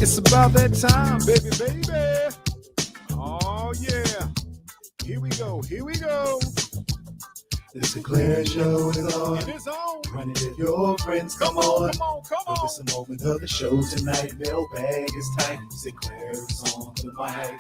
It's about that time, baby, baby. Oh, yeah. Here we go. Here we go. The Sinclair Show is on. It is on. Running with your friends. Come on. It's a moment of the show tonight. Mailbag is tight. Sinclair is on the mic.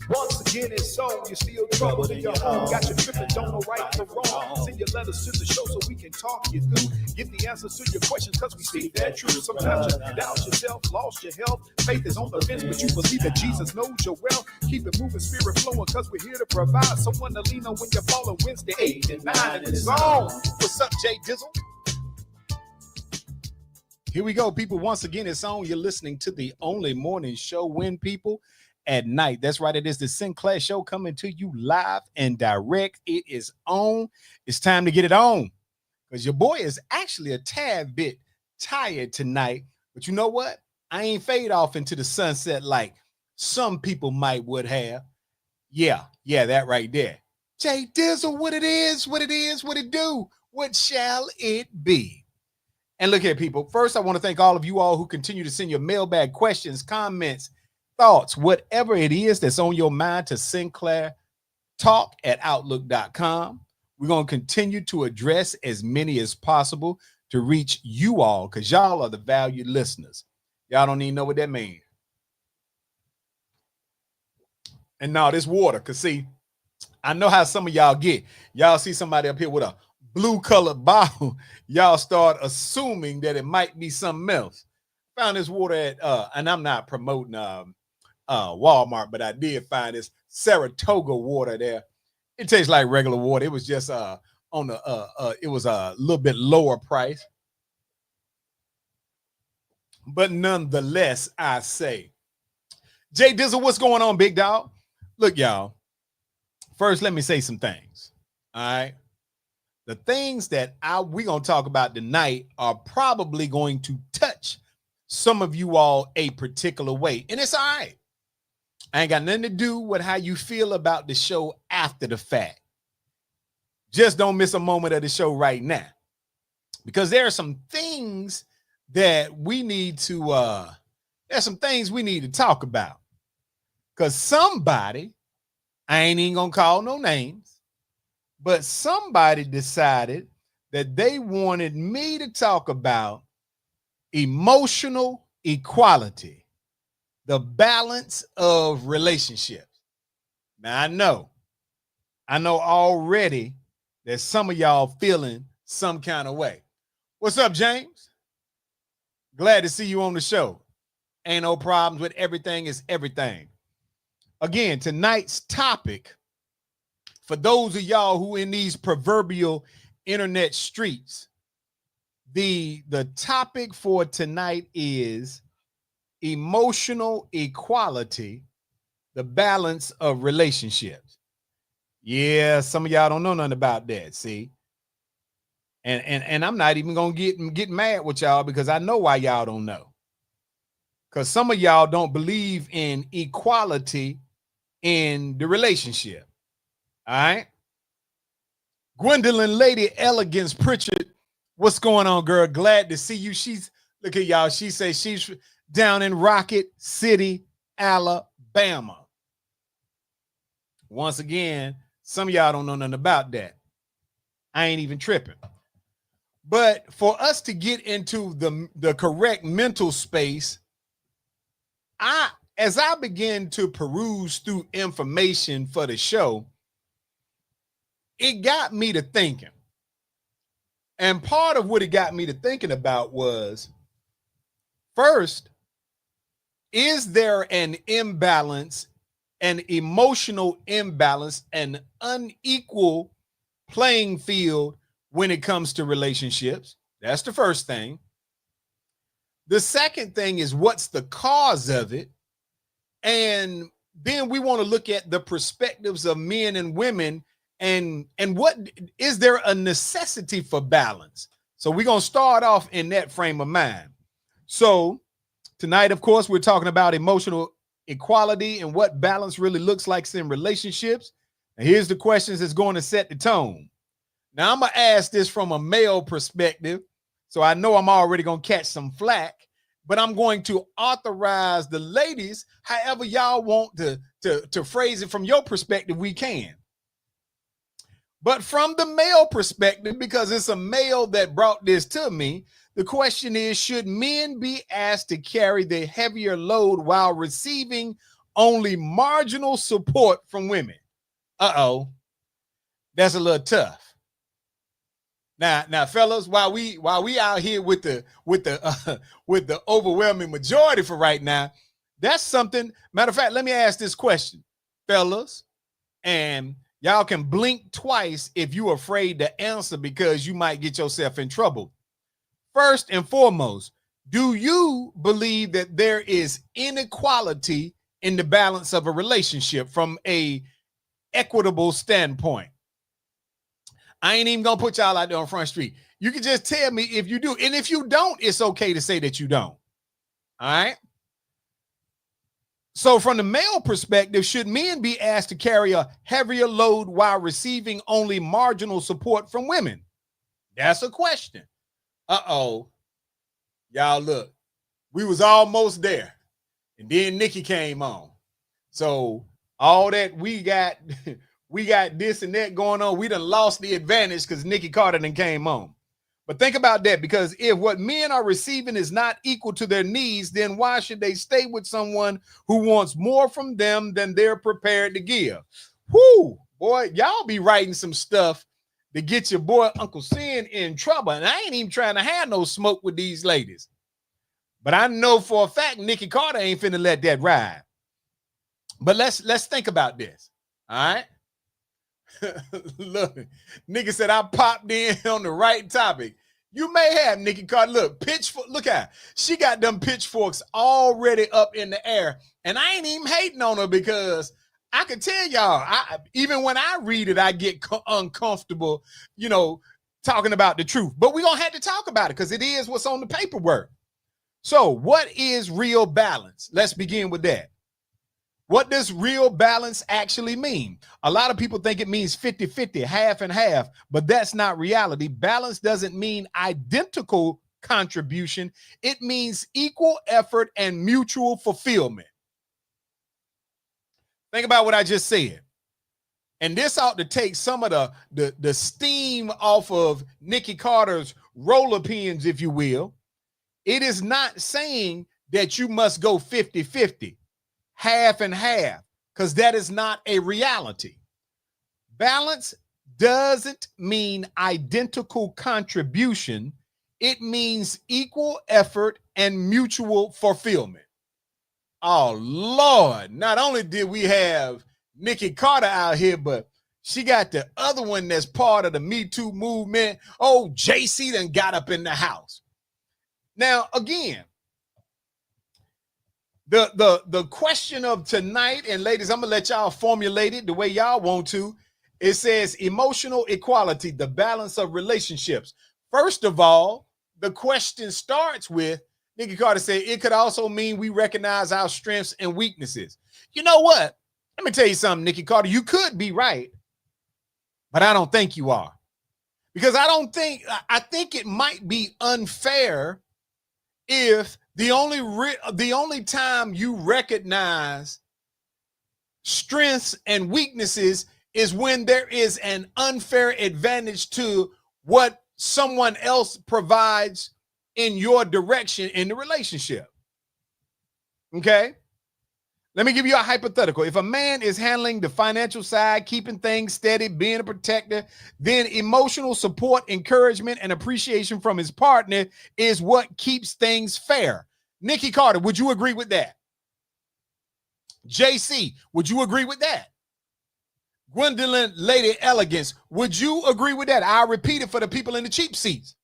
Once again, it's on. You're still trouble in your home. Got you tripping, don't know right from wrong. Send your letters to the show so we can talk you through. Give the answers to your questions because we speak that truth. Sometimes you doubt yourself, lost your health. Faith is on the fence, but you believe that Jesus knows your well. Keep it moving, spirit flowing, because we're here to provide someone to lean on when you're falling. Wednesday, 8 and 9, and it's on. What's up, Jay Dizzle? Here we go, people. Once again, it's on. You're listening to the only morning show when people at night. That's right. It is the Sinclair Show coming to you live and direct. It is on. It's time to get it on because your boy is actually a tad bit tired tonight. But you know what? I ain't fade off into the sunset like some people might would have. Yeah, that right there. Jay Dizzle, what it is, what it do, what shall it be? And look here, people. First, I want to thank all of you all who continue to send your mailbag questions, comments, thoughts, whatever it is that's on your mind to SinclairTalk@Outlook.com. We're going to continue to address as many as possible to reach you all because y'all are the valued listeners. Y'all don't even know what that means. And now this water, because see, I know how some of y'all get. Y'all see somebody up here with a blue colored bottle. Y'all start assuming that it might be something else. Found this water at, and I'm not promoting Walmart, but I did find this Saratoga water there. It tastes like regular water. It was just on the it was a little bit lower price. But nonetheless, I say, Jay Dizzle, what's going on, big dog? Look, y'all. First, let me say some things. All right. The things that we're going to talk about tonight are probably going to touch some of you all a particular way. And it's all right. I ain't got nothing to do with how you feel about the show after the fact. Just don't miss a moment of the show right now. Because there are some things that we need to, there's some things we need to talk about. Because somebody, I ain't even going to call no names, but somebody decided that they wanted me to talk about emotional equality. The balance of relationships. Now, I know already that some of y'all feeling some kind of way. What's up, James? Glad to see you on the show. Ain't no problems with everything is everything. Again, tonight's topic, for those of y'all who in these proverbial internet streets, the topic for tonight is emotional equality, the balance of relationships. Yeah, some of y'all don't know nothing about that, see? And I'm not even gonna get mad with y'all because I know why y'all don't know. Because some of y'all don't believe in equality in the relationship. All right. Gwendolyn Lady Elegance Pritchard, what's going on, girl? Glad to see you. Look at y'all. She says she's down in Rocket City, Alabama. Once again, some of y'all don't know nothing about that. I ain't even tripping. But for us to get into the correct mental space, as I begin to peruse through information for the show, it got me to thinking. And part of what it got me to thinking about was, first, is there an imbalance, an emotional imbalance, an unequal playing field when it comes to relationships? That's the first thing. The second thing is, what's the cause of it? And then we want to look at the perspectives of men and women, and what is there a necessity for balance? So we're going to start off in that frame of mind. So tonight, of course, we're talking about emotional equality and what balance really looks like in relationships. And here's the questions that's going to set the tone. Now, I'm going to ask this from a male perspective, so I know I'm already going to catch some flack. but I'm going to authorize the ladies, however y'all want to phrase it from your perspective, we can. But from the male perspective, because it's a male that brought this to me, the question is, should men be asked to carry the heavier load while receiving only marginal support from women? Uh-oh. That's a little tough. Now, fellas, while we out here with the overwhelming majority for right now, that's something. Matter of fact, let me ask this question, fellas, and y'all can blink twice if you're afraid to answer because you might get yourself in trouble. First and foremost, do you believe that there is inequality in the balance of a relationship from a equitable standpoint? I ain't even gonna put y'all out there on Front Street. You can just tell me if you do. And if you don't, it's okay to say that you don't. All right. So from the male perspective, should men be asked to carry a heavier load while receiving only marginal support from women? That's a question. Uh-oh. Y'all look, we was almost there. And then Nikki came on. So all that we got this and that going on. We done lost the advantage because Nikki Carter done came on. But think about that, because if what men are receiving is not equal to their needs, then why should they stay with someone who wants more from them than they're prepared to give? Whoo, boy, y'all be writing some stuff to get your boy Uncle Sin in trouble. And I ain't even trying to have no smoke with these ladies. But I know for a fact Nikki Carter ain't finna let that ride. But let's think about this. All right. Look, nigga said I popped in on the right topic. You may have, Nikki Carter. Look, pitchfork. Look at her. She got them pitchforks already up in the air, and I ain't even hating on her because I can tell y'all, even when I read it, I get uncomfortable, talking about the truth. But we're gonna have to talk about it because it is what's on the paperwork. So, what is real balance? Let's begin with that. What does real balance actually mean? A lot of people think it means 50-50, half and half, but that's not reality. Balance doesn't mean identical contribution. It means equal effort and mutual fulfillment. Think about what I just said. And this ought to take some of the steam off of Nikki Carter's roller pins, if you will. It is not saying that you must go 50-50. Half and half, because that is not a reality. Balance doesn't mean identical contribution. It means equal effort and mutual fulfillment. Oh, Lord. Not only did we have Nikki Carter out here, but she got the other one that's part of the Me Too movement. Oh, JC done got up in the house. Now, again, the question of tonight, and ladies, I'm gonna let y'all formulate it the way y'all want to. It says emotional equality, the balance of relationships. First of all, the question starts with, Nikki Carter said, it could also mean we recognize our strengths and weaknesses. You know what? Let me tell you something, Nikki Carter. You could be right, but I don't think you are. Because I think it might be unfair if the only time you recognize strengths and weaknesses is when there is an unfair advantage to what someone else provides in your direction in the relationship. Okay? Let me give you a hypothetical. If a man is handling the financial side, keeping things steady, being a protector, then emotional support, encouragement, and appreciation from his partner is what keeps things fair. Nikki Carter, would you agree with that? JC, would you agree with that? Gwendolyn Lady Elegance, would you agree with that? I'll repeat it for the people in the cheap seats.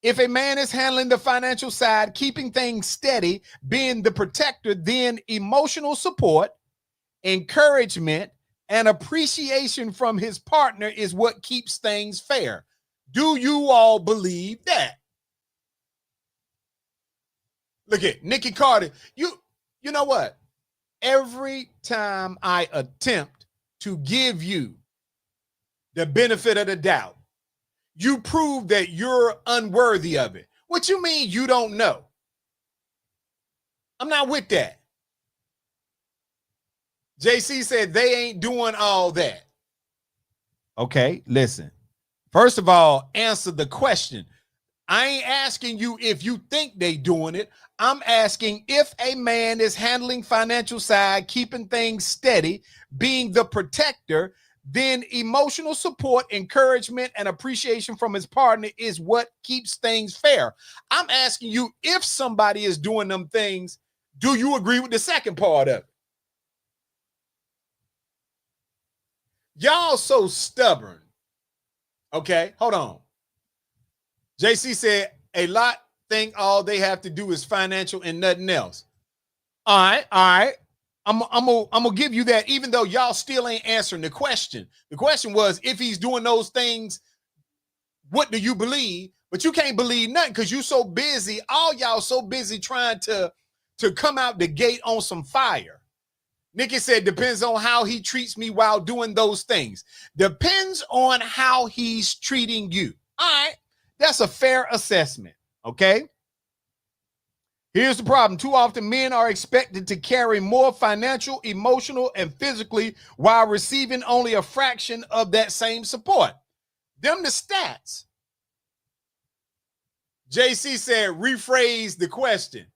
If a man is handling the financial side, keeping things steady, being the protector, then emotional support, encouragement, and appreciation from his partner is what keeps things fair. Do you all believe that? Look at Nikki Carter. You know what? Every time I attempt to give you the benefit of the doubt, you prove that you're unworthy of it. What you mean you don't know? I'm not with that. JC said they ain't doing all that. Okay, listen. First of all, answer the question. I ain't asking you if you think they doing it. I'm asking if a man is handling financial side, keeping things steady, being the protector, then emotional support, encouragement, and appreciation from his partner is what keeps things fair. I'm asking you if somebody is doing them things, do you agree with the second part of it? Y'all so stubborn. Okay, hold on. JC said a lot think all they have to do is financial and nothing else. All right. I'm gonna give you that, even though y'all still ain't answering the question. The question was, if he's doing those things, what do you believe? But you can't believe nothing because you so busy. All y'all so busy trying to come out the gate on some fire. Nikki said, depends on how he treats me while doing those things. Depends on how he's treating you. All right. That's a fair assessment. Okay. Here's the problem. Too often men are expected to carry more financial, emotional, and physically while receiving only a fraction of that same support. Them the stats. JC said, rephrase the question.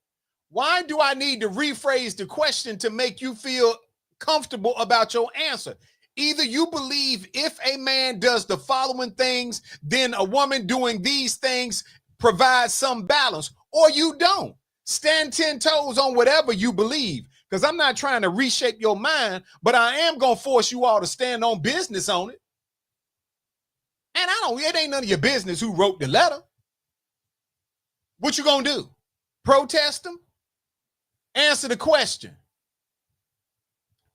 Why do I need to rephrase the question to make you feel comfortable about your answer? Either you believe if a man does the following things, then a woman doing these things provides some balance, or you don't. Stand 10 toes on whatever you believe, because I'm not trying to reshape your mind, but I am going to force you all to stand on business on it. And it ain't none of your business who wrote the letter. What you going to do? Protest them? Answer the question.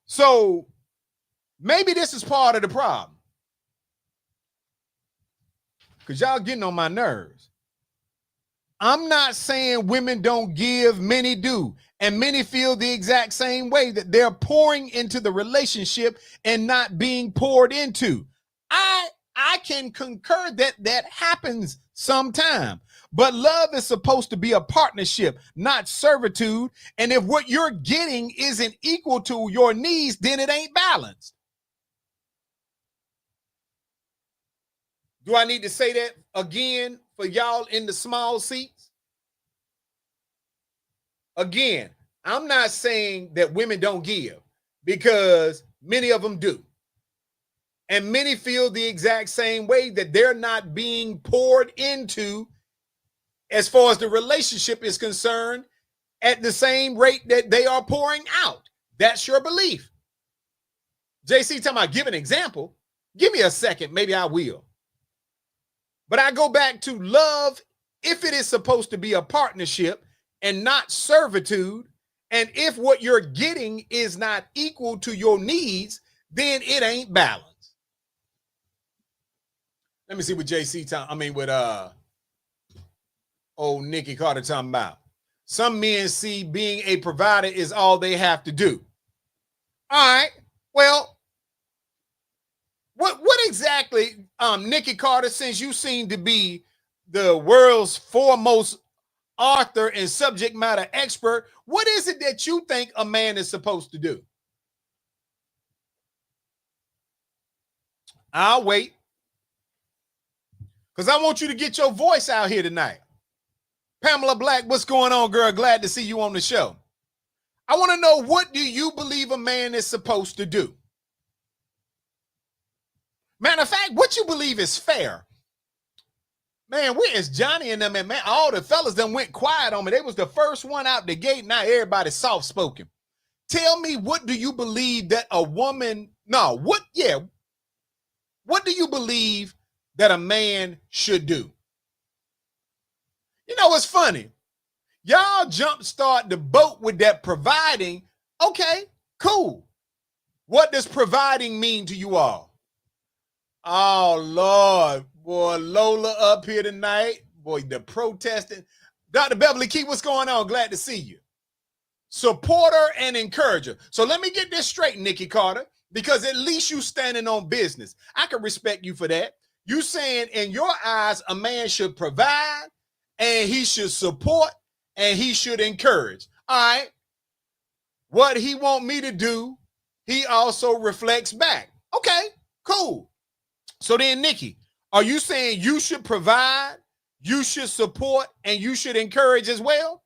So maybe this is part of the problem, because y'all getting on my nerves. I'm not saying women don't give, many do. And many feel the exact same way, that they're pouring into the relationship and not being poured into. I can concur that happens sometime. But love is supposed to be a partnership, not servitude. And if what you're getting isn't equal to your needs, then it ain't balanced. Do I need to say that again for y'all in the small seats? Again, I'm not saying that women don't give, because many of them do. And many feel the exact same way, that they're not being poured into as far as the relationship is concerned at the same rate that they are pouring out. That's your belief. JC talking about give an example. Give me a second. Maybe I will. But I go back to love, if it is supposed to be a partnership and not servitude, and if what you're getting is not equal to your needs, then it ain't balanced. Let me see what JC with old Nikki Carter talking about. Some men see being a provider is all they have to do. All right. Well, what exactly, Nikki Carter, since you seem to be the world's foremost author and subject matter expert, what is it that you think a man is supposed to do? I'll wait, because I want you to get your voice out here tonight. Pamela Black, what's going on, girl? Glad to see you on the show. I want to know, what do you believe a man is supposed to do? Matter of fact, what you believe is fair. Man, where is Johnny and them? And man, all the fellas done went quiet on me. They was the first one out the gate. Now everybody's soft-spoken. Tell me, what do you believe that a woman, what do you believe that a man should do? You know what's funny? Y'all jumpstart the boat with that providing. Okay, cool. What does providing mean to you all? Oh, Lord. Boy, Lola up here tonight. Boy, the protesting. Dr. Beverly Key, what's going on? Glad to see you. Supporter and encourager. So let me get this straight, Nikki Carter, because at least you standing on business. I can respect you for that. You saying in your eyes, a man should provide, and he should support, and he should encourage. All right. what he want me to do, he also reflects back. Okay, cool. So then, Nikki, are you saying you should provide, you should support, and you should encourage as well?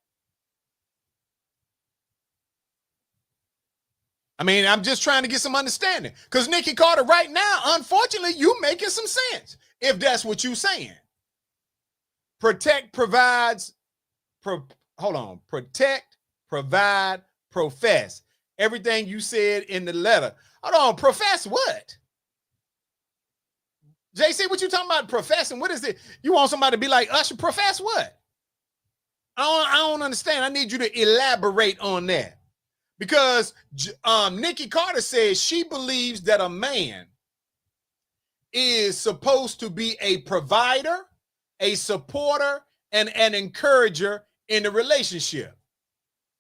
I mean, I'm just trying to get some understanding. Because Nikki Carter, right now, unfortunately, you making some sense, if that's what you're saying. Protect, provides, protect, provide, profess. Everything you said in the letter. Hold on, profess what? JC, what you talking about professing? What is it? You want somebody to be like Usher? Profess what? I don't understand. I need you to elaborate on that. Because Nikki Carter says she believes that a man is supposed to be a provider, a supporter, and an encourager in the relationship.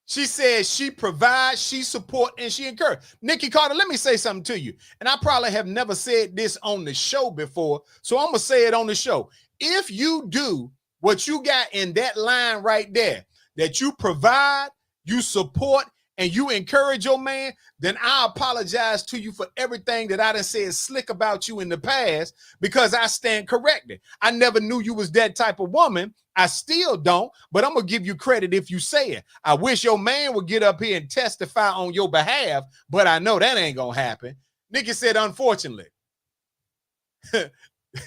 She says she provides, she supports, and she encourages. Nikki Carter, let me say something to you. And I probably have never said this on the show before, so I'm going to say it on the show. If you do what you got in that line right there, that you provide, you support, and you encourage your man, then I apologize to you for everything that I done said slick about you in the past, because I stand corrected. I never knew you was that type of woman. I still don't, but I'm going to give you credit if you say it. I wish your man would get up here and testify on your behalf, but I know that ain't going to happen. Nikki said, unfortunately.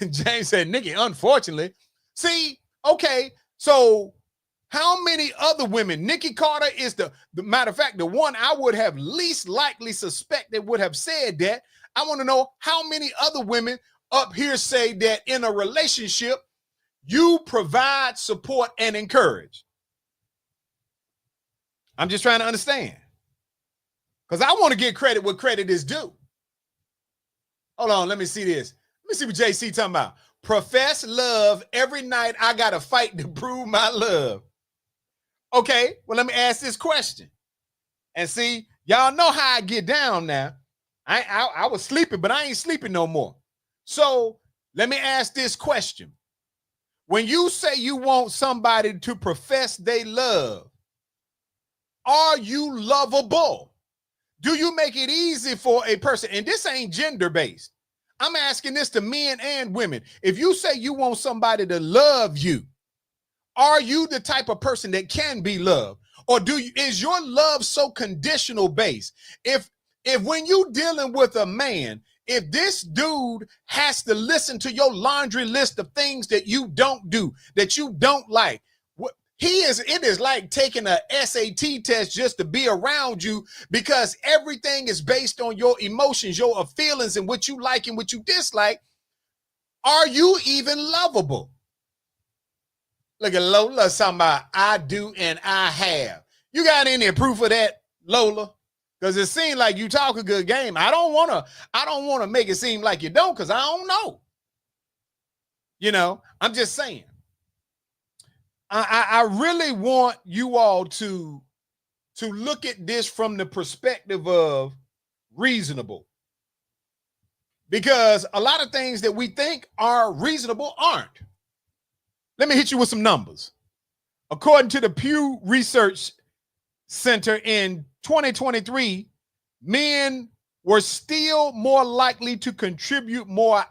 James said, Nikki, unfortunately. See, okay, so how many other women? Nikki Carter is the matter of fact, the one I would have least likely suspected would have said that. I want to know how many other women up here say that in a relationship, you provide, support, and encourage. I'm just trying to understand. Because I want to get credit where credit is due. Hold on, let me see this. Let me see what JC talking about. Profess love every night. I got to fight to prove my love. Okay, well, let me ask this question. And see, y'all know how I get down now. I was sleeping, but I ain't sleeping no more. So let me ask this question. When you say you want somebody to profess they love, are you lovable? Do you make it easy for a person? And this ain't gender-based. I'm asking this to men and women. If you say you want somebody to love you, are you the type of person that can be loved? Or is your love so conditional based? If when you dealing with a man, if this dude has to listen to your laundry list of things that you don't do, that you don't like, it is like taking a SAT test just to be around you, because everything is based on your emotions, your feelings, and what you like and what you dislike. Are you even lovable? Look at Lola talking about I do and I have. You got any proof of that, Lola? Because it seems like you talk a good game. I don't want to make it seem like you don't, because I don't know. You know, I'm just saying. I really want you all to look at this from the perspective of reasonable. Because a lot of things that we think are reasonable aren't. Let me hit you with some numbers. According to the Pew Research Center in 2023, men were still more likely to contribute more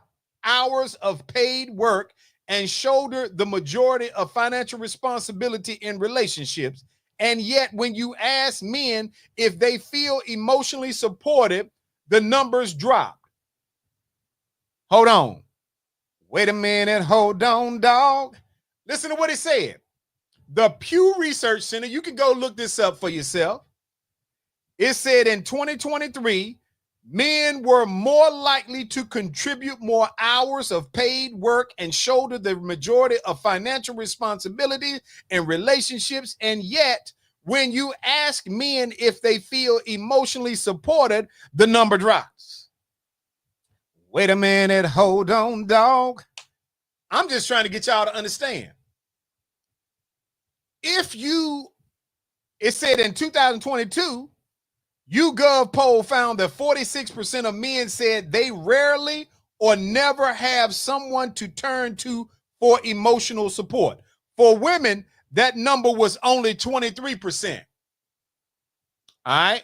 hours of paid work and shoulder the majority of financial responsibility in relationships. And yet, when you ask men if they feel emotionally supported, the numbers dropped. Hold on. Wait a minute. Hold on, dog. Listen to what it said. The Pew Research Center, you can go look this up for yourself. It said in 2023, men were more likely to contribute more hours of paid work and shoulder the majority of financial responsibility in relationships. And yet, when you ask men if they feel emotionally supported, the number drops. Wait a minute. Hold on, dog. I'm just trying to get y'all to understand. It said in 2022, YouGov poll found that 46% of men said they rarely or never have someone to turn to for emotional support. For women, that number was only 23%. All right.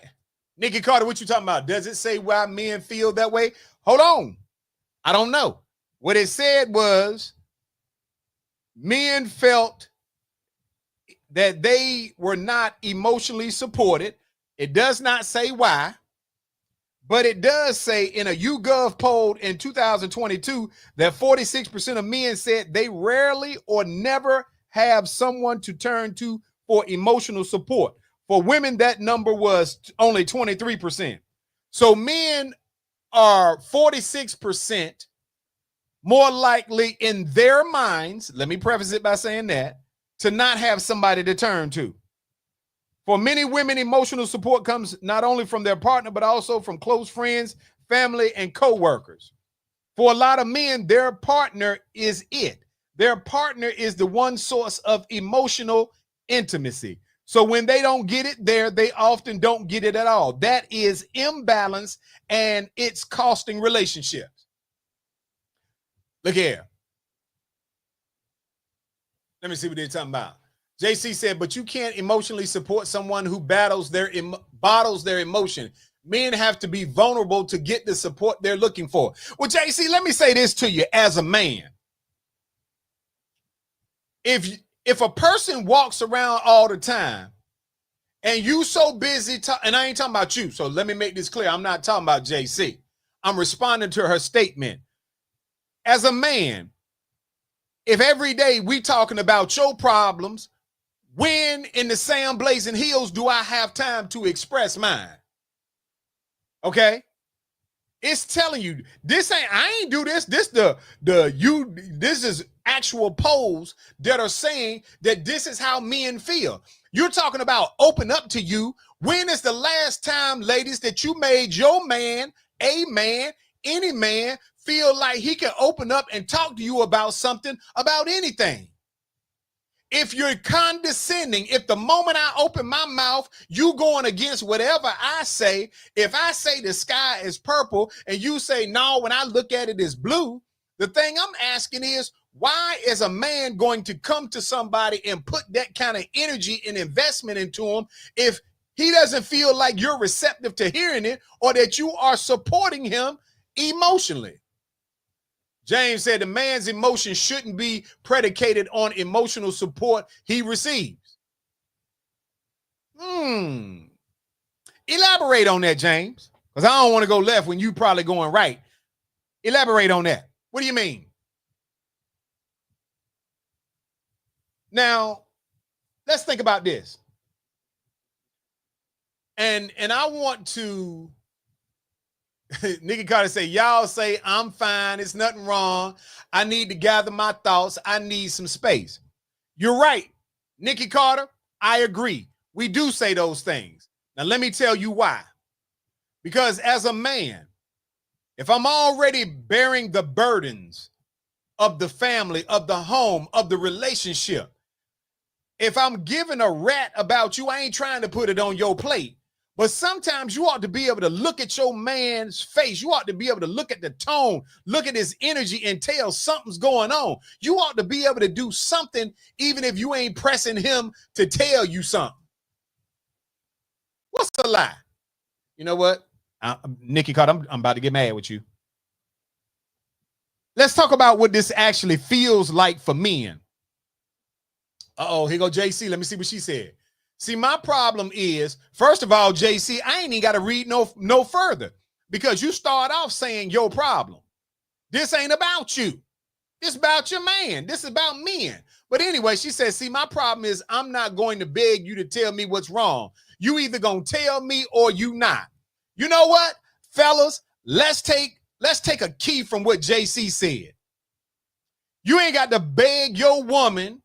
Nikki Carter, what you talking about? Does it say why men feel that way? Hold on. I don't know. What it said was men felt that they were not emotionally supported. It does not say why, but it does say in a YouGov poll in 2022 that 46% of men said they rarely or never have someone to turn to for emotional support. For women, that number was only 23%. So men are 46% more likely in their minds, let me preface it by saying that, to not have somebody to turn to. For many women, emotional support comes not only from their partner, but also from close friends, family, and co-workers. For a lot of men, their partner is it. Their partner is the one source of emotional intimacy. So when they don't get it there, they often don't get it at all. That is imbalance, and it's costing relationships. Look here. Let me see what they're talking about. JC said, but you can't emotionally support someone who bottles their emotion. Men have to be vulnerable to get the support they're looking for. Well, JC, let me say this to you as a man. If a person walks around all the time and you so busy, and I ain't talking about you, so let me make this clear. I'm not talking about JC. I'm responding to her statement. As a man, if every day we talking about your problems, when in the Sam Blazing Hills do I have time to express mine? Okay? It's telling you, I ain't do this. This is actual polls that are saying that this is how men feel. You're talking about open up to you. When is the last time, ladies, that you made your man, a man, any man, feel like he can open up and talk to you about something, about anything? If you're condescending, if the moment I open my mouth, you going against whatever I say, if I say the sky is purple and you say, no, when I look at it, it's blue, the thing I'm asking is, why is a man going to come to somebody and put that kind of energy and investment into him if he doesn't feel like you're receptive to hearing it or that you are supporting him emotionally? James said the man's emotion shouldn't be predicated on emotional support he receives. Elaborate on that, James, because I don't want to go left when you probably going right. Elaborate on that. What do you mean? Now, let's think about this. And I want to Nikki Carter say, y'all say I'm fine. It's nothing wrong. I need to gather my thoughts. I need some space. You're right. Nikki Carter, I agree. We do say those things. Now, let me tell you why. Because as a man, if I'm already bearing the burdens of the family, of the home, of the relationship, if I'm giving a rat about you, I ain't trying to put it on your plate. But sometimes you ought to be able to look at your man's face. You ought to be able to look at the tone, look at his energy and tell something's going on. You ought to be able to do something even if you ain't pressing him to tell you something. What's the lie? You know what? Nikki Carter, I'm about to get mad with you. Let's talk about what this actually feels like for men. Uh-oh, here go JC. Let me see what she said. See, my problem is, first of all, JC, I ain't even got to read no further because you start off saying your problem. This ain't about you. This about your man. This is about men. But anyway, she says, see, my problem is I'm not going to beg you to tell me what's wrong. You either going to tell me or you not. You know what, fellas, let's take a key from what JC said. You ain't got to beg your woman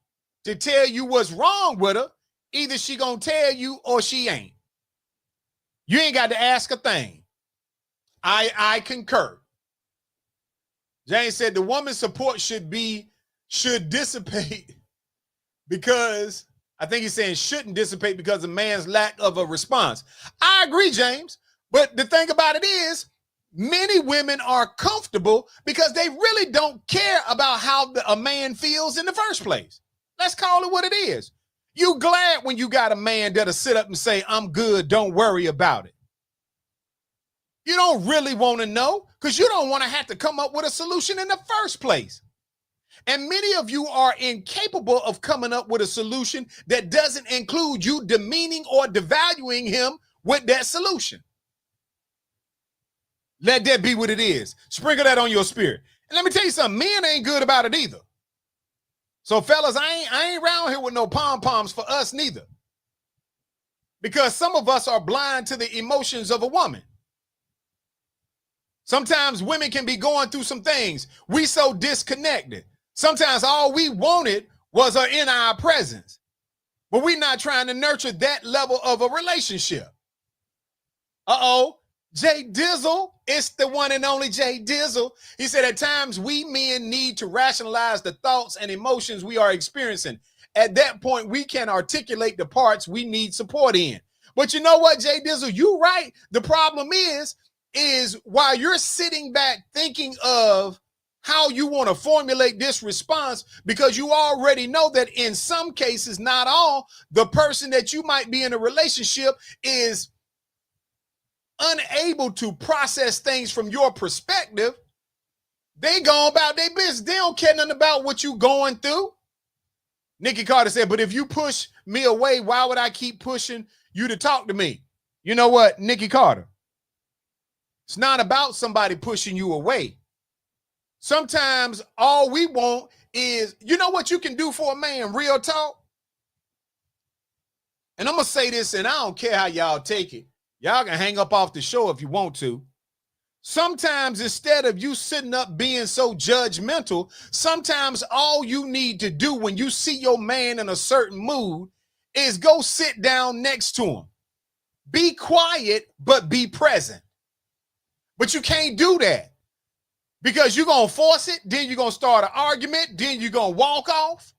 to tell you what's wrong with her. Either she gonna tell you or she ain't. You ain't got to ask a thing. I concur. James said the woman's support should dissipate because I think he's saying shouldn't dissipate because of man's lack of a response. I agree, James. But the thing about it is, many women are comfortable because they really don't care about how a man feels in the first place. Let's call it what it is. You glad when you got a man that'll sit up and say, I'm good, don't worry about it. You don't really want to know because you don't want to have to come up with a solution in the first place. And many of you are incapable of coming up with a solution that doesn't include you demeaning or devaluing him with that solution. Let that be what it is. Sprinkle that on your spirit. And let me tell you something, men ain't good about it either. So fellas, I ain't around here with no pom-poms for us neither. Because some of us are blind to the emotions of a woman. Sometimes women can be going through some things. We so disconnected. Sometimes all we wanted was her in our presence. But we're not trying to nurture that level of a relationship. Uh-oh. Jay Dizzle, it's the one and only Jay Dizzle. He said at times we men need to rationalize the thoughts and emotions we are experiencing. At that point, we can articulate the parts we need support in. But you know what, Jay Dizzle, you right. The problem is while you're sitting back thinking of how you want to formulate this response, because you already know that in some cases, not all, the person that you might be in a relationship is unable to process things from your perspective. They go about their business. They don't care nothing about what you going through. Nikki Carter said, but if you push me away, why would I keep pushing you to talk to me? You know what, Nikki Carter? It's not about somebody pushing you away. Sometimes all we want is, you know what you can do for a man, real talk? And I'm going to say this, and I don't care how y'all take it. Y'all can hang up off the show if you want to. Sometimes instead of you sitting up being so judgmental, sometimes all you need to do when you see your man in a certain mood is go sit down next to him. Be quiet, but be present. But you can't do that because you're going to force it. Then you're going to start an argument. Then you're going to walk off.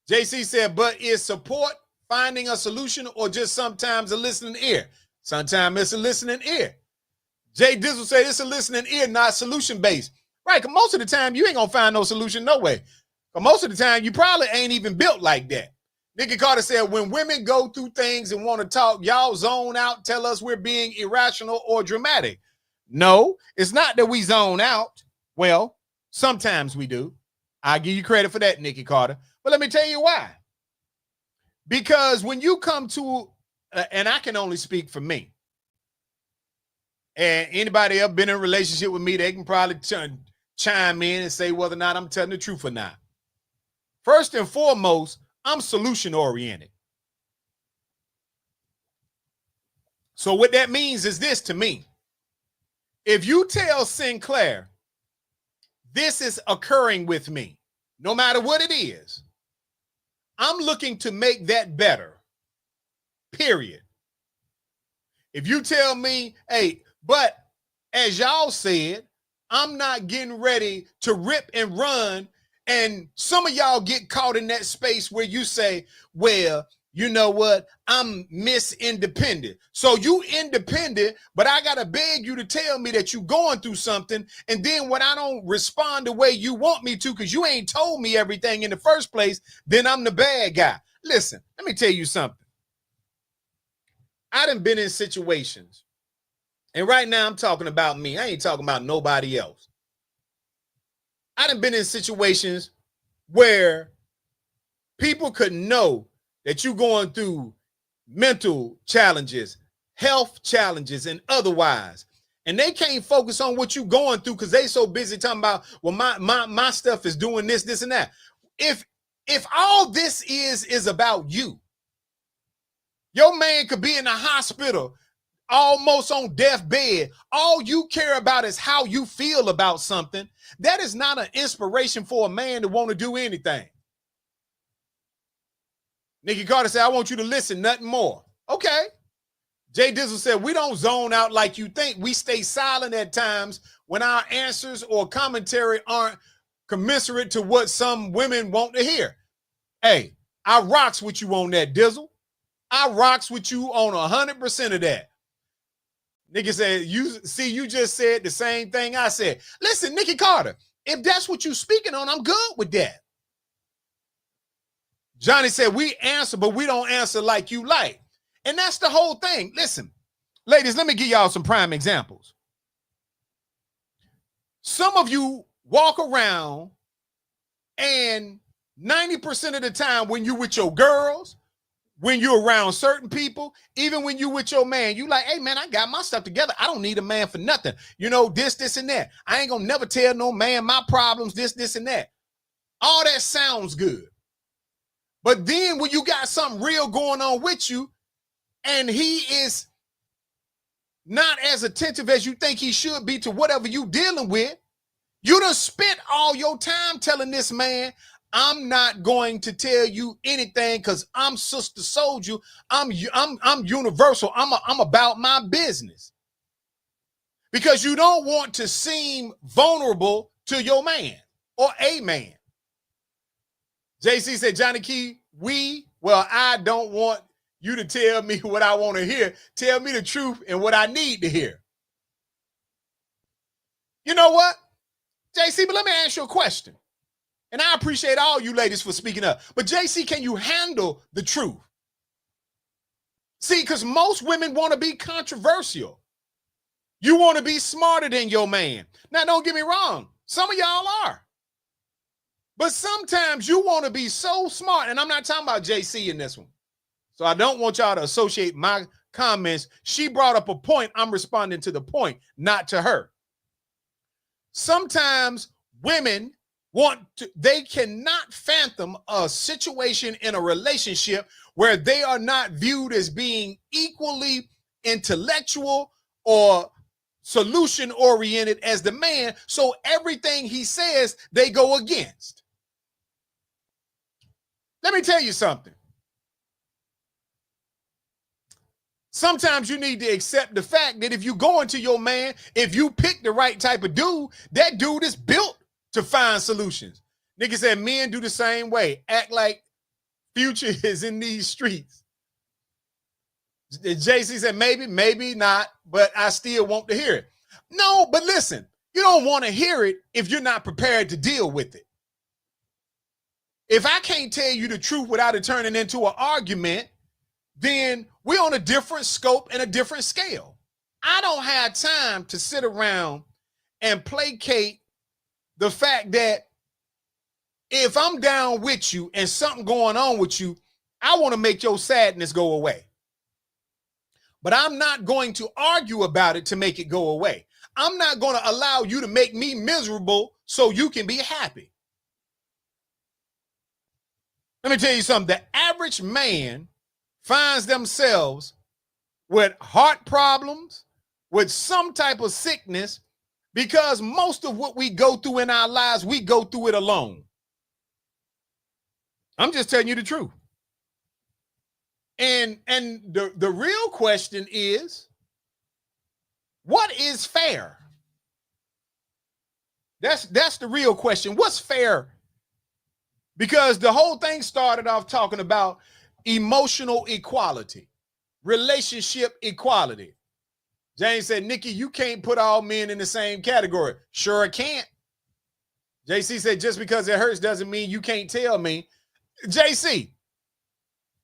JC said, but is support finding a solution or just sometimes a listening ear? Sometimes it's a listening ear. Jay Dizzle said it's a listening ear, not solution-based. Right, because most of the time you ain't going to find no solution no way. But most of the time you probably ain't even built like that. Nikki Carter said, when women go through things and want to talk, y'all zone out, tell us we're being irrational or dramatic. No, it's not that we zone out. Well, sometimes we do. I give you credit for that, Nikki Carter. But let me tell you why. Because when you come to, and I can only speak for me, and anybody else been in a relationship with me, they can probably chime in and say whether or not I'm telling the truth or not. First and foremost, I'm solution oriented. So what that means is this to me. If you tell Sinclair, this is occurring with me, no matter what it is, I'm looking to make that better, period. If you tell me, hey, but as y'all said, I'm not getting ready to rip and run, and some of y'all get caught in that space where you say, well, you know what? I'm Miss Independent. So you independent, but I got to beg you to tell me that you going through something. And then when I don't respond the way you want me to, because you ain't told me everything in the first place, then I'm the bad guy. Listen, let me tell you something. I done been in situations, and right now I'm talking about me. I ain't talking about nobody else. I done been in situations where people could know that you're going through mental challenges, health challenges, and otherwise. And they can't focus on what you're going through because they so busy talking about, well, my stuff is doing this, this, and that. If all this is about you, your man could be in the hospital, almost on deathbed. All you care about is how you feel about something. That is not an inspiration for a man to want to do anything. Nikki Carter said, I want you to listen, nothing more. Okay. Jay Dizzle said, we don't zone out like you think. We stay silent at times when our answers or commentary aren't commensurate to what some women want to hear. Hey, I rocks with you on that, Dizzle. I rocks with you on 100% of that. Nikki said, you just said the same thing I said. Listen, Nikki Carter, if that's what you're speaking on, I'm good with that. Johnny said, we answer, but we don't answer like you like. And that's the whole thing. Listen, ladies, let me give y'all some prime examples. Some of you walk around and 90% of the time when you with your girls, when you're around certain people, even when you with your man, you like, hey man, I got my stuff together. I don't need a man for nothing. You know, this, and that. I ain't gonna never tell no man my problems, this, and that. All that sounds good. But then when you got something real going on with you and he is not as attentive as you think he should be to whatever you dealing with, you done spent all your time telling this man, I'm not going to tell you anything because I'm Sister Soldier. I'm universal. I'm about my business. Because you don't want to seem vulnerable to your man or a man. JC said, Johnny Key, I don't want you to tell me what I want to hear. Tell me the truth and what I need to hear. You know what? JC, but let me ask you a question. And I appreciate all you ladies for speaking up. But JC, can you handle the truth? See, because most women want to be controversial. You want to be smarter than your man. Now, don't get me wrong. Some of y'all are. But sometimes you want to be so smart. And I'm not talking about JC in this one. So I don't want y'all to associate my comments. She brought up a point. I'm responding to the point, not to her. Sometimes women they cannot fathom a situation in a relationship where they are not viewed as being equally intellectual or solution oriented as the man. So everything he says, they go against. Let me tell you something. Sometimes you need to accept the fact that if you go into your man, if you pick the right type of dude, that dude is built to find solutions. Nigga said men do the same way. Act like Future is in these streets. JC said maybe not, but I still want to hear it. No, but listen, you don't want to hear it if you're not prepared to deal with it. If I can't tell you the truth without it turning into an argument, then we're on a different scope and a different scale. I don't have time to sit around and placate the fact that if I'm down with you and something going on with you, I want to make your sadness go away. But I'm not going to argue about it to make it go away. I'm not going to allow you to make me miserable so you can be happy. Let me tell you something. The average man finds themselves with heart problems, with some type of sickness, because most of what we go through in our lives, we go through it alone. I'm just telling you the truth. And the real question is, what is fair? That's the real question. What's fair? Because the whole thing started off talking about emotional equality, relationship equality. James said, Nikki, you can't put all men in the same category. Sure, I can't. JC said, just because it hurts doesn't mean you can't tell me. JC,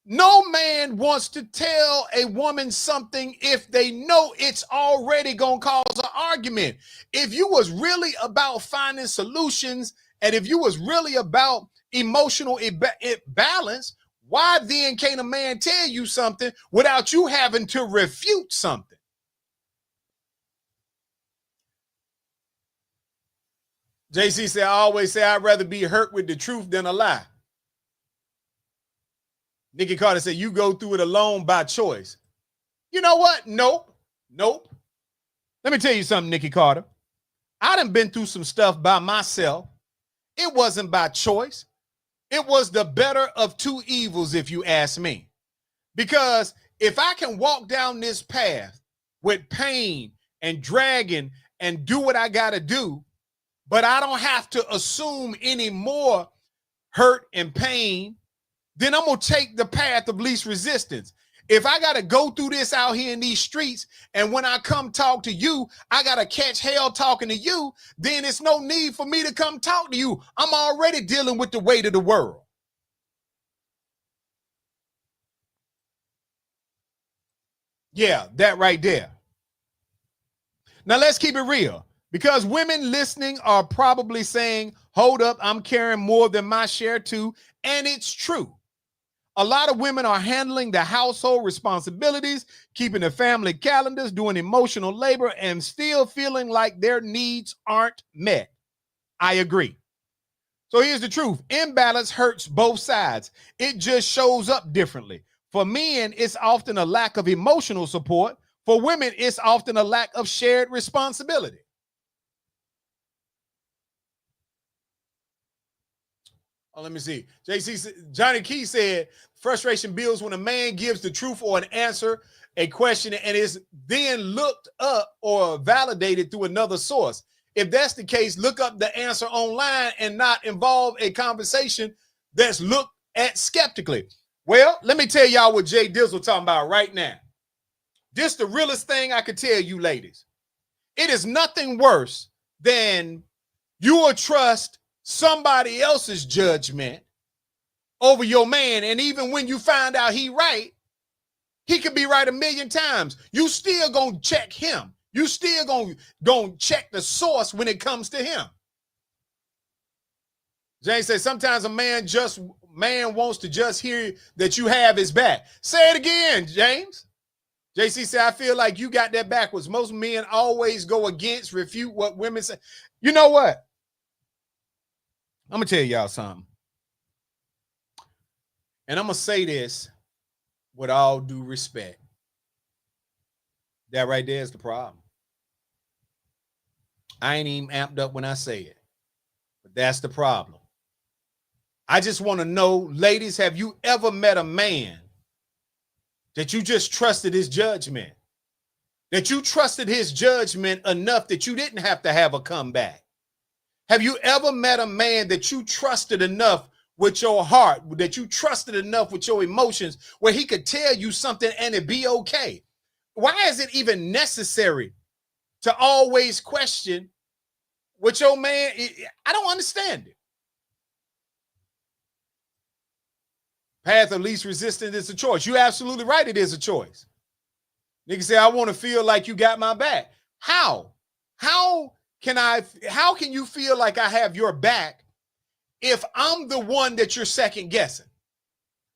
no man wants to tell a woman something if they know it's already going to cause an argument. If you was really about finding solutions and if you was really about emotional balance, why then can't a man tell you something without you having to refute something? JC said, I always say I'd rather be hurt with the truth than a lie. Nikki Carter said, you go through it alone by choice. You know what? Nope. Let me tell you something, Nikki Carter. I done been through some stuff by myself. It wasn't by choice. It was the better of two evils, if you ask me. Because if I can walk down this path with pain and dragging and do what I got to do, but I don't have to assume any more hurt and pain, then I'm going to take the path of least resistance. If I got to go through this out here in these streets, and when I come talk to you, I got to catch hell talking to you, then it's no need for me to come talk to you. I'm already dealing with the weight of the world. Yeah, that right there. Now let's keep it real, because women listening are probably saying, hold up, I'm carrying more than my share too. And it's true. A lot of women are handling the household responsibilities, keeping the family calendars, doing emotional labor, and still feeling like their needs aren't met. I agree. So here's the truth. Imbalance hurts both sides. It just shows up differently. For men, it's often a lack of emotional support. For women, it's often a lack of shared responsibility. Oh, let me see. Johnny Key said, frustration builds when a man gives the truth or an answer, a question, and is then looked up or validated through another source. If that's the case, look up the answer online and not involve a conversation that's looked at skeptically. Well, let me tell y'all what Jay Dizzle talking about right now. This the realest thing I could tell you, ladies. It is nothing worse than you will trust somebody else's judgment over your man. And even when you find out he right, he could be right 1,000,000 times. You still gonna check him. You still gonna check the source when it comes to him. James says sometimes a man wants to just hear that you have his back. Say it again, James. JC said, I feel like you got that backwards. Most men always go against, refute what women say. You know what? I'm going to tell y'all something. And I'm going to say this with all due respect. That right there is the problem. I ain't even amped up when I say it. But that's the problem. I just want to know, ladies, have you ever met a man that you just trusted his judgment? That you trusted his judgment enough that you didn't have to have a comeback? Have you ever met a man that you trusted enough with your heart, that you trusted enough with your emotions, where he could tell you something and it be okay? Why is it even necessary to always question what your man? I don't understand it. Path of least resistance is a choice. You're absolutely right. It is a choice. Nigga say, I want to feel like you got my back. How can you feel like I have your back if I'm the one that you're second guessing?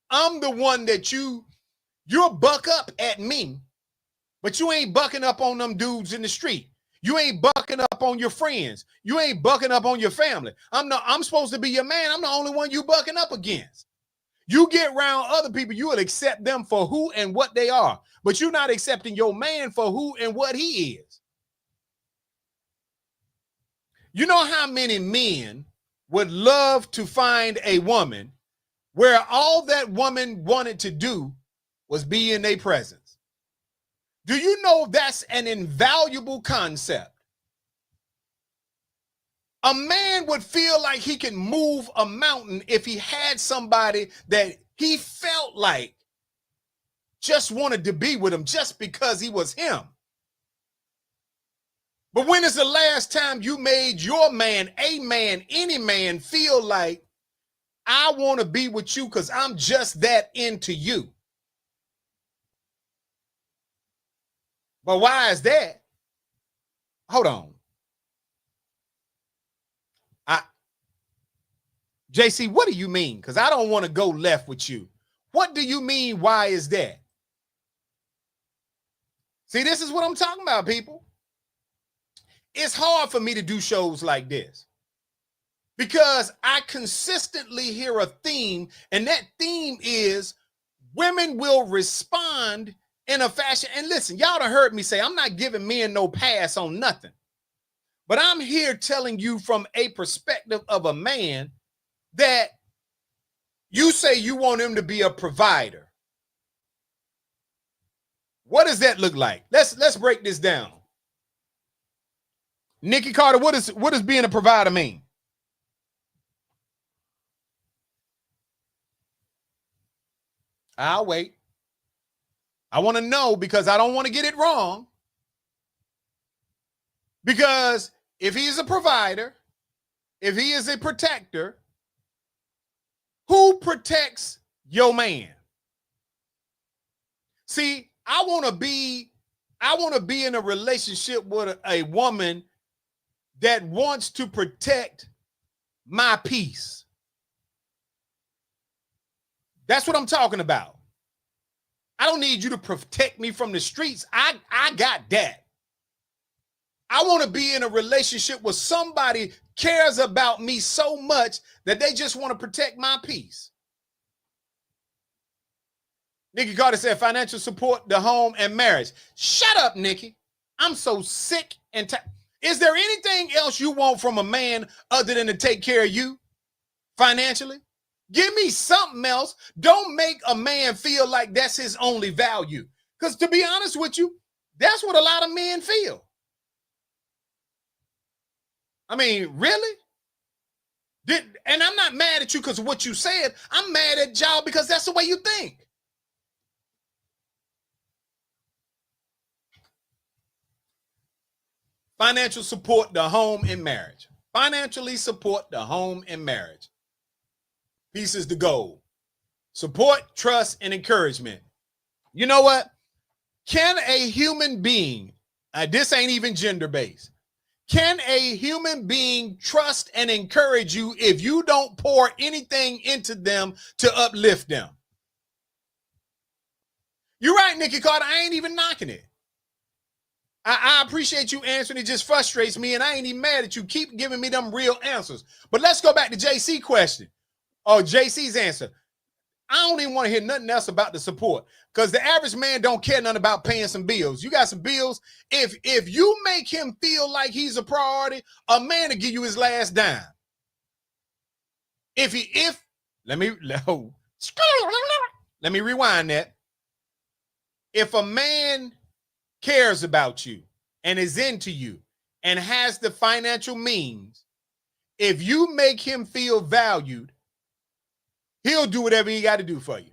I'm the one that you'll buck up at me, but you ain't bucking up on them dudes in the street. You ain't bucking up on your friends. You ain't bucking up on your family. I'm supposed to be your man. I'm the only one you bucking up against. You get around other people, you will accept them for who and what they are, but you're not accepting your man for who and what he is. You know how many men would love to find a woman where all that woman wanted to do was be in their presence? Do you know that's an invaluable concept? A man would feel like he can move a mountain if he had somebody that he felt like just wanted to be with him just because he was him. But when is the last time you made your man, a man, any man, feel like I want to be with you because I'm just that into you? But why is that? Hold on. JC, what do you mean? Because I don't want to go left with you. What do you mean? Why is that? See, this is what I'm talking about, people. It's hard for me to do shows like this because I consistently hear a theme, and that theme is women will respond in a fashion. And listen, y'all done heard me say I'm not giving men no pass on nothing, but I'm here telling you from a perspective of a man that you say you want him to be a provider. What does that look like? Let's break this down. Nikki Carter, what does being a provider mean? I'll wait. I want to know because I don't want to get it wrong. Because if he is a provider, if he is a protector, who protects your man? See, I want to be in a relationship with a woman that wants to protect my peace. That's what I'm talking about. I don't need you to protect me from the streets. I got that. I want to be in a relationship where somebody cares about me so much that they just want to protect my peace. Nikki Carter said financial support, the home, and marriage. Shut up, Nikki. I'm so sick and tired. Is there anything else you want from a man other than to take care of you financially? Give me something else. Don't make a man feel like that's his only value. Because to be honest with you, that's what a lot of men feel. I mean, really? And I'm not mad at you because of what you said. I'm mad at y'all because that's the way you think. Financial support, the home, and marriage. Financially support the home and marriage. Peace is the goal. Support, trust, and encouragement. You know what? Can a human being, this ain't even gender-based, can a human being trust and encourage you if you don't pour anything into them to uplift them? You're right, Nikki Carter. I ain't even knocking it. I appreciate you answering. It just frustrates me, and I ain't even mad at you. Keep giving me them real answers. But let's go back to JC question. Or JC's answer. I don't even want to hear nothing else about the support because the average man don't care nothing about paying some bills. You got some bills. If you make him feel like he's a priority, a man will give you his last dime. Let me rewind that. If a man cares about you and is into you and has the financial means, if you make him feel valued, he'll do whatever he got to do for you.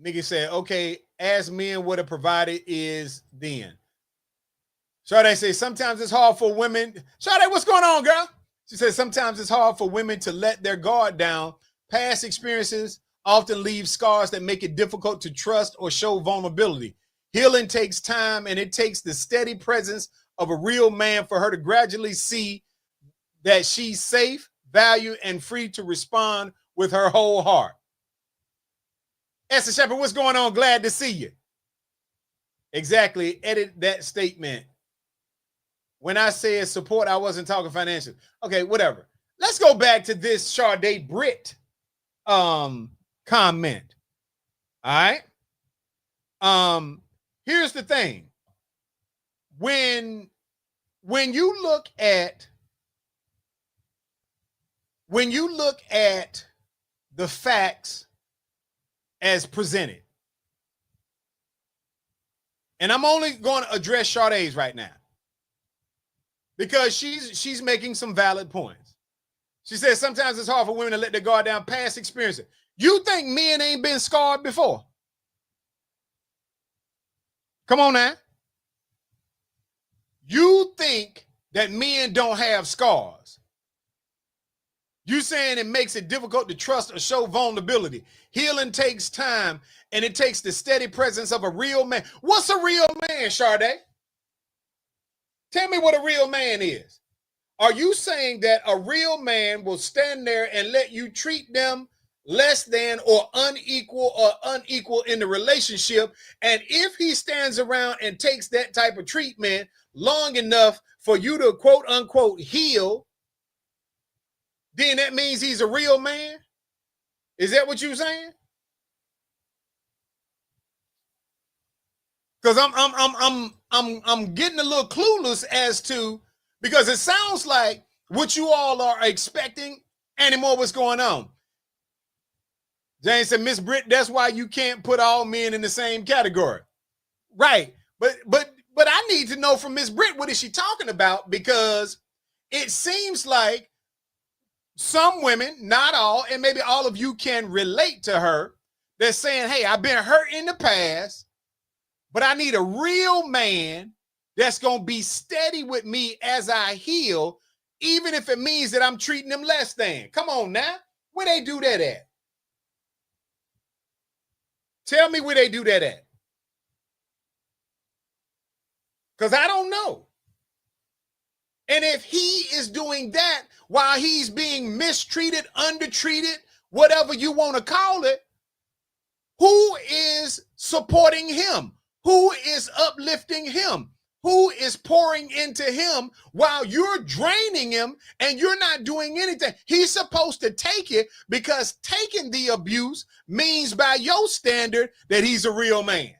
Nigga said, okay, as men, what a provider is then. Sade says, sometimes it's hard for women. Sade, what's going on, girl? She says, sometimes it's hard for women to let their guard down. Past experiences often leave scars that make it difficult to trust or show vulnerability. Healing takes time, and it takes the steady presence of a real man for her to gradually see that she's safe, valued, and free to respond with her whole heart. Esther Shepherd, what's going on? Glad to see you. Exactly. Edit that statement. When I said support, I wasn't talking financial. Okay, whatever. Let's go back to this Sade Britt comment. All right. Here's the thing. When you look at the facts as presented, and I'm only going to address Sade's right now because she's making some valid points. She says sometimes it's hard for women to let their guard down. Past experiences. You think men ain't been scarred before? Come on now. You think that men don't have scars? You saying it makes it difficult to trust or show vulnerability. Healing takes time, and it takes the steady presence of a real man. What's a real man, Sade? Tell me what a real man is. Are you saying that a real man will stand there and let you treat them less than or unequal in the relationship? And if he stands around and takes that type of treatment long enough for you to quote unquote heal, then that means he's a real man? Is that what you're saying? Because I'm getting a little clueless as to, because it sounds like what you all are expecting and more what's going on. James said, Miss Britt, that's why you can't put all men in the same category. Right. But I need to know from Miss Britt, what is she talking about? Because it seems like some women, not all, and maybe all of you can relate to her, they're saying, hey, I've been hurt in the past, but I need a real man that's going to be steady with me as I heal, even if it means that I'm treating them less than. Come on now. Where they do that at? Tell me where they do that at. Because I don't know. And if he is doing that while he's being mistreated, undertreated, whatever you want to call it, who is supporting him? Who is uplifting him? Who is pouring into him while you're draining him and you're not doing anything? He's supposed to take it because taking the abuse means by your standard that he's a real man.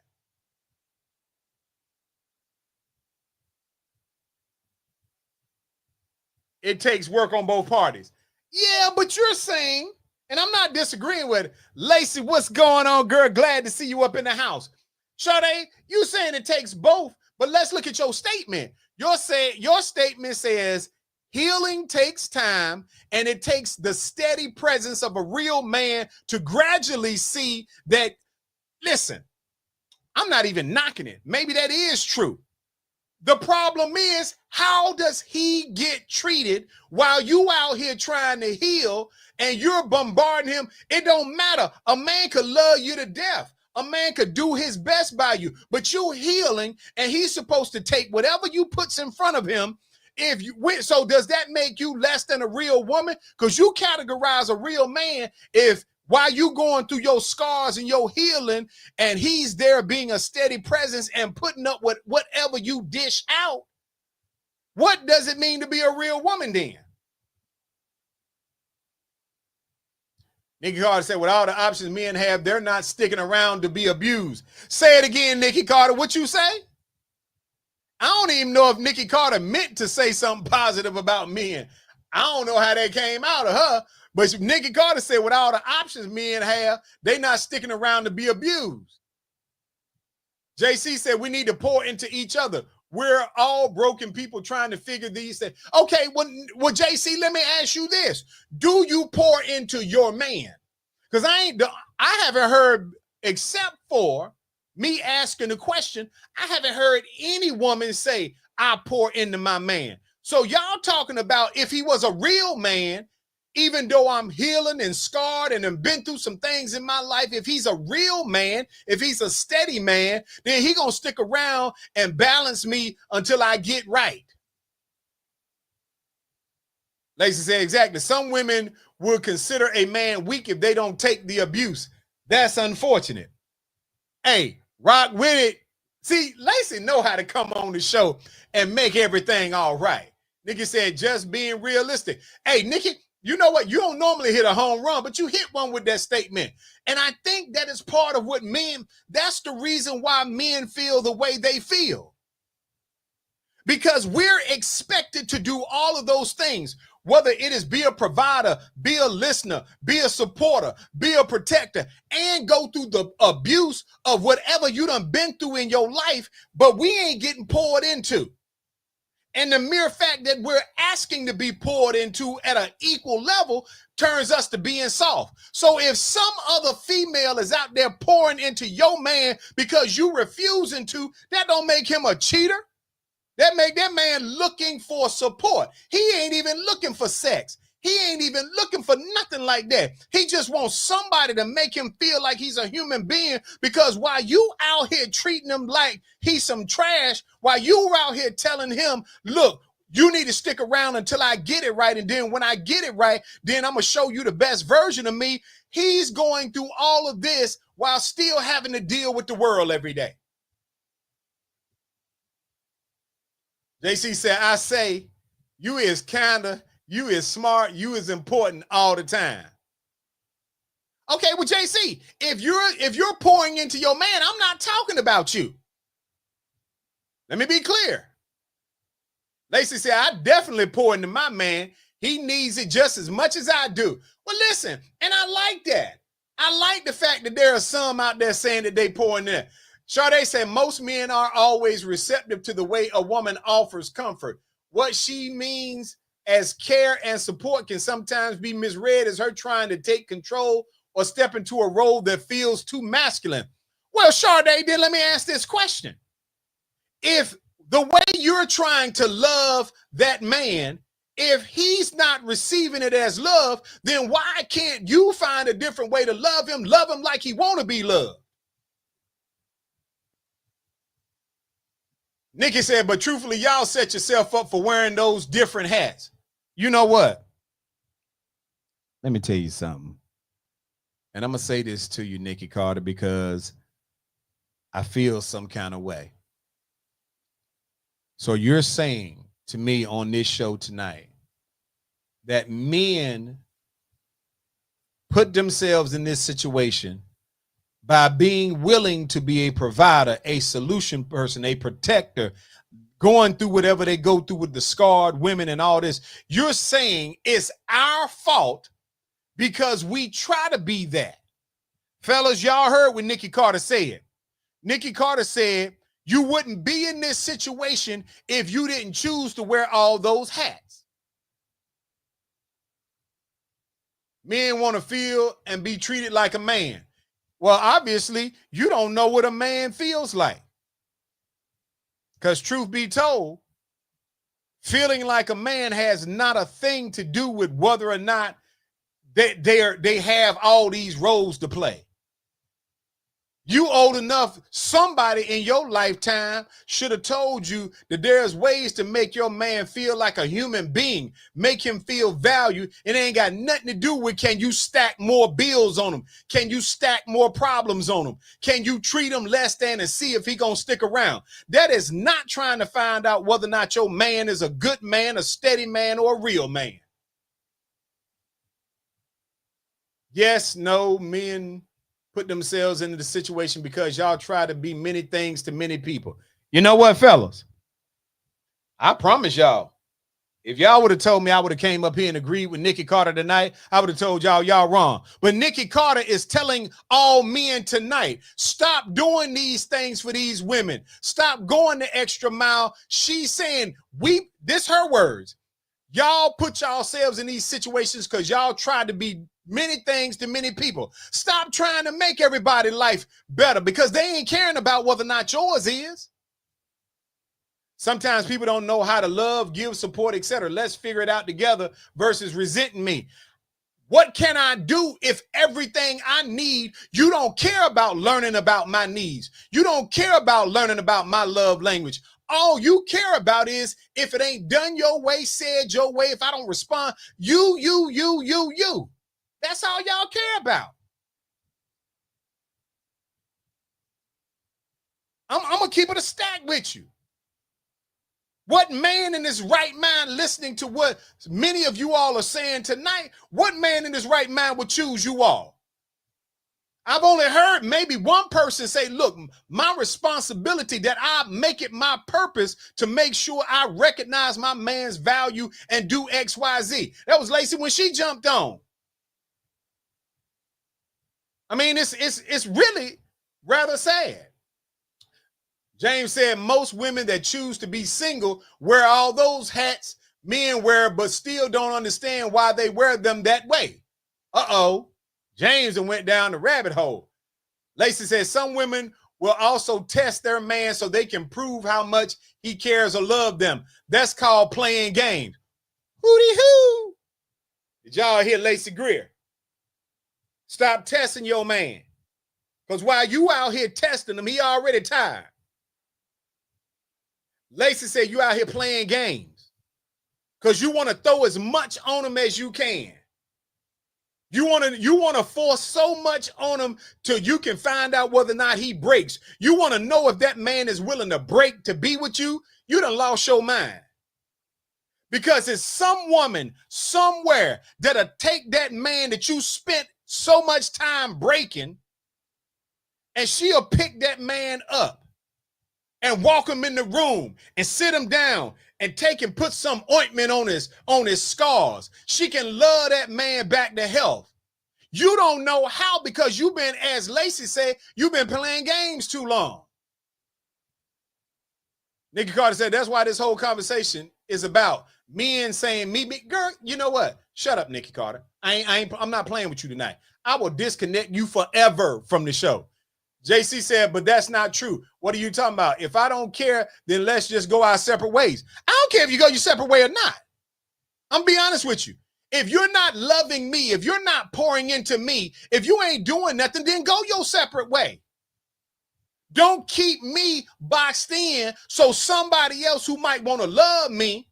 It takes work on both parties. Yeah, but you're saying, and I'm not disagreeing with it. Lacey, what's going on, girl? Glad to see you up in the house. Sade, you saying it takes both, but let's look at your statement. Your statement says healing takes time, and it takes the steady presence of a real man to gradually see that, listen, I'm not even knocking it. Maybe that is true. The problem is, how does he get treated while you out here trying to heal and you're bombarding him? It don't matter. A man could love you to death. A man could do his best by you, but you're healing and he's supposed to take whatever you puts in front of him. So does that make you less than a real woman? Because you categorize a real man if while you going through your scars and your healing and he's there being a steady presence and putting up with whatever you dish out, what does it mean to be a real woman then? Nikki Carter said, with all the options men have, they're not sticking around to be abused. Say it again, Nikki Carter. What you say? I don't even know if Nikki Carter meant to say something positive about men. I don't know how that came out of her. But Nikki Carter said, with all the options men have, they not sticking around to be abused. JC said, we need to pour into each other. We're all broken people trying to figure these things. Okay, well, JC, let me ask you this. Do you pour into your man? Because I haven't heard, except for me asking the question, I haven't heard any woman say, I pour into my man. So y'all talking about if he was a real man, even though I'm healing and scarred and have been through some things in my life, if he's a real man, if he's a steady man, then he gonna stick around and balance me until I get right. Lacey said, exactly. Some women would consider a man weak if they don't take the abuse. That's unfortunate. Hey, rock with it. See, Lacey know how to come on the show and make everything all right. Nikki said, just being realistic. Hey, Nikki, you know what? You don't normally hit a home run, but you hit one with that statement. And I think that is part of what men, that's the reason why men feel the way they feel. Because we're expected to do all of those things, whether it is be a provider, be a listener, be a supporter, be a protector, and go through the abuse of whatever you done been through in your life, but we ain't getting poured into. And the mere fact that we're asking to be poured into at an equal level turns us to being soft. So if some other female is out there pouring into your man because you refusing to, that don't make him a cheater. That make that man looking for support. He ain't even looking for sex. He ain't even looking for nothing like that. He just wants somebody to make him feel like he's a human being, because while you out here treating him like he's some trash, while you out here telling him, look, you need to stick around until I get it right. And then when I get it right, then I'm going to show you the best version of me. He's going through all of this while still having to deal with the world every day. JC said, I say, you is kinda, you is smart, you is important all the time. Okay, well, JC, if you're pouring into your man, I'm not talking about you. Let me be clear. Lacey said, I definitely pour into my man. He needs it just as much as I do. Well, listen, and I like that. I like the fact that there are some out there saying that they pour in there. Sade said, most men are always receptive to the way a woman offers comfort. What she means as care and support can sometimes be misread as her trying to take control or step into a role that feels too masculine. Well, Sade, then let me ask this question. If the way you're trying to love that man, if he's not receiving it as love, then why can't you find a different way to love him like he want to be loved? Nikki said, but truthfully, y'all set yourself up for wearing those different hats. You know what? Let me tell you something. And I'm going to say this to you, Nikki Carter, because I feel some kind of way. So you're saying to me on this show tonight that men put themselves in this situation by being willing to be a provider, a solution person, a protector, going through whatever they go through with the scarred women and all this. You're saying it's our fault because we try to be that. Fellas, y'all heard what Nikki Carter said. Nikki Carter said, you wouldn't be in this situation if you didn't choose to wear all those hats. Men want to feel and be treated like a man. Well, obviously, you don't know what a man feels like. Because truth be told, feeling like a man has not a thing to do with whether or not they have all these roles to play. You old enough, somebody in your lifetime should have told you that there's ways to make your man feel like a human being, make him feel valued. It ain't got nothing to do with can you stack more bills on him? Can you stack more problems on him? Can you treat him less than and see if he gonna stick around? That is not trying to find out whether or not your man is a good man, a steady man, or a real man. Yes, no, men put themselves into the situation because y'all try to be many things to many people. You know what, fellas? I promise y'all, if y'all would have told me I would have came up here and agreed with Nikki Carter tonight, I would have told y'all wrong. But Nikki Carter is telling all men tonight, stop doing these things for these women. Stop going the extra mile. She's saying, this her words. Y'all put yourselves in these situations because y'all tried to be many things to many people. Stop trying to make everybody's life better because they ain't caring about whether or not yours is. Sometimes people don't know how to love, give, support, etc. Let's figure it out together versus resenting me. What can I do if everything I need, you don't care about learning about my needs? You don't care about learning about my love language. All you care about is if it ain't done your way, said your way, if I don't respond, you. That's all y'all care about. I'm going to keep it a stack with you. What man in his right mind, listening to what many of you all are saying tonight, what man in his right mind would choose you all? I've only heard maybe one person say, look, my responsibility that I make it my purpose to make sure I recognize my man's value and do X, Y, Z. That was Lacey when she jumped on. I mean, it's really rather sad. James said most women that choose to be single wear all those hats men wear, but still don't understand why they wear them that way. Uh-oh. James went down the rabbit hole. Lacey says some women will also test their man so they can prove how much he cares or love them. That's called playing games. Hootie-hoo. Did y'all hear Lacey Greer? Stop testing your man. Because while you out here testing him, he already tired. Lacey said you out here playing games because you want to throw as much on him as you can. You want to force so much on him till you can find out whether or not he breaks. You want to know if that man is willing to break to be with you. You done lost your mind. Because it's some woman somewhere that'll take that man that you spent so much time breaking, and she'll pick that man up and walk him in the room and sit him down and take and put some ointment on his scars. She can love that man back to health. You don't know how because you've been, as Lacey said, you've been playing games too long. Nikki Carter said that's why this whole conversation is about men saying me, girl, you know what? Shut up, Nikki Carter. I'm not playing with you tonight. I will disconnect you forever from the show. JC said, but that's not true. What are you talking about? If I don't care, then let's just go our separate ways. I don't care if you go your separate way or not. I'm being honest with you. If you're not loving me, if you're not pouring into me, if you ain't doing nothing, then go your separate way. Don't keep me boxed in so somebody else who might want to love me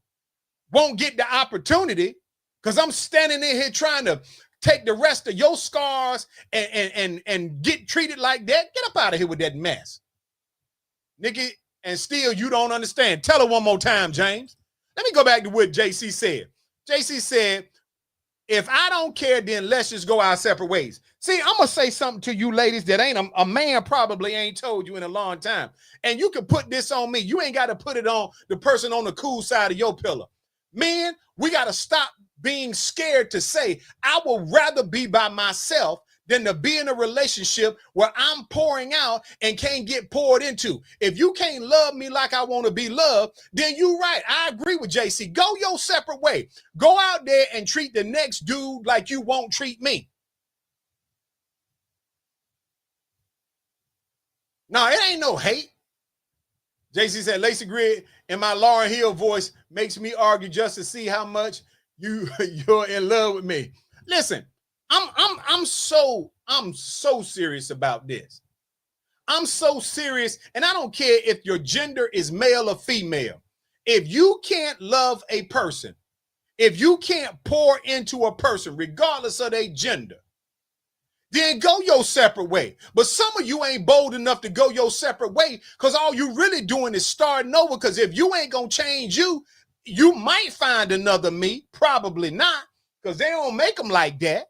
won't get the opportunity, because I'm standing in here trying to take the rest of your scars and get treated like that. Get up out of here with that mess. Nikki, and still you don't understand. Tell her one more time, James. Let me go back to what JC said. JC said, if I don't care, then let's just go our separate ways. See, I'm going to say something to you ladies that ain't a man probably ain't told you in a long time. And you can put this on me. You ain't got to put it on the person on the cool side of your pillow. Men, we got to stop being scared to say, I would rather be by myself than to be in a relationship where I'm pouring out and can't get poured into. If you can't love me like I want to be loved, then you're right. I agree with JC. Go your separate way. Go out there and treat the next dude like you won't treat me. No, it ain't no hate. JC said, Lacey Grid in my Lauryn Hill voice makes me argue just to see how much you're in love with me. Listen, I'm so serious about this. I'm so serious, and I don't care if your gender is male or female. If you can't love a person, if you can't pour into a person, regardless of their gender, then go your separate way. But some of you ain't bold enough to go your separate way because all you really doing is starting over. Because if you ain't gonna change you, you might find another me, probably not, because they don't make them like that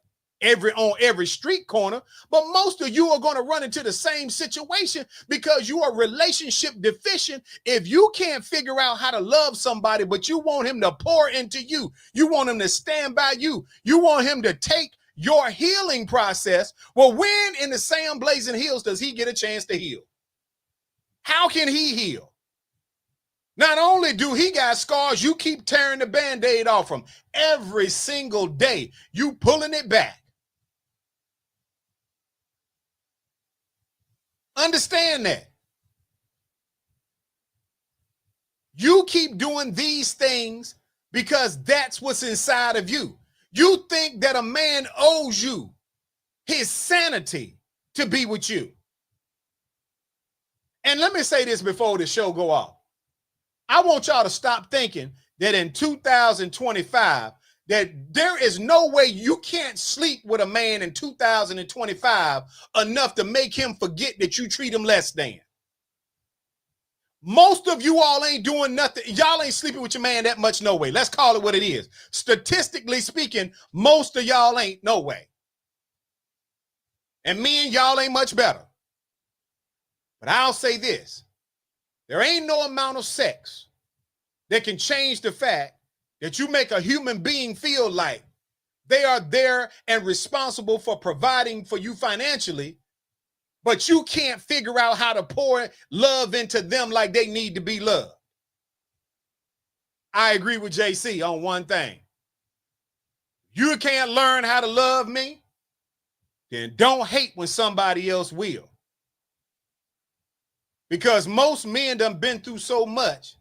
on every street corner. But most of you are going to run into the same situation because you are relationship deficient. If you can't figure out how to love somebody, but you want him to pour into you, you want him to stand by you, you want him to take your healing process. Well, when in the Sam Blazing Hills does he get a chance to heal? How can he heal? Not only do he got scars, you keep tearing the Band-Aid off him every single day. You pulling it back. Understand that. You keep doing these things because that's what's inside of you. You think that a man owes you his sanity to be with you. And let me say this before the show go off. I want y'all to stop thinking that in 2025, that there is no way you can't sleep with a man in 2025 enough to make him forget that you treat him less than. Most of you all ain't doing nothing. Y'all ain't sleeping with your man that much, no way. Let's call it what it is. Statistically speaking, most of y'all ain't, no way. And me and y'all ain't much better. But I'll say this. There ain't no amount of sex that can change the fact that you make a human being feel like they are there and responsible for providing for you financially, but you can't figure out how to pour love into them like they need to be loved. I agree with JC on one thing. You can't learn how to love me, then don't hate when somebody else will. Because most men done been through so much.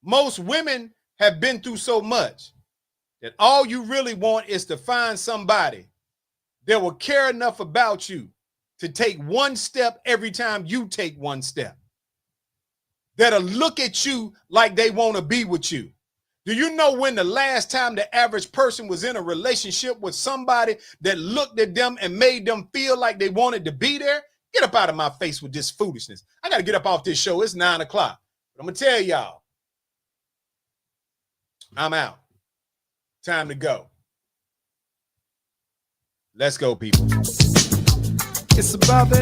Most women have been through so much that all you really want is to find somebody that will care enough about you to take one step every time you take one step. That'll look at you like they want to be with you. Do you know when the last time the average person was in a relationship with somebody that looked at them and made them feel like they wanted to be there? Get up out of my face with this foolishness. I got to get up off this show. It's 9 o'clock. But I'm going to tell y'all, I'm out. Time to go. Let's go, people. It's about that.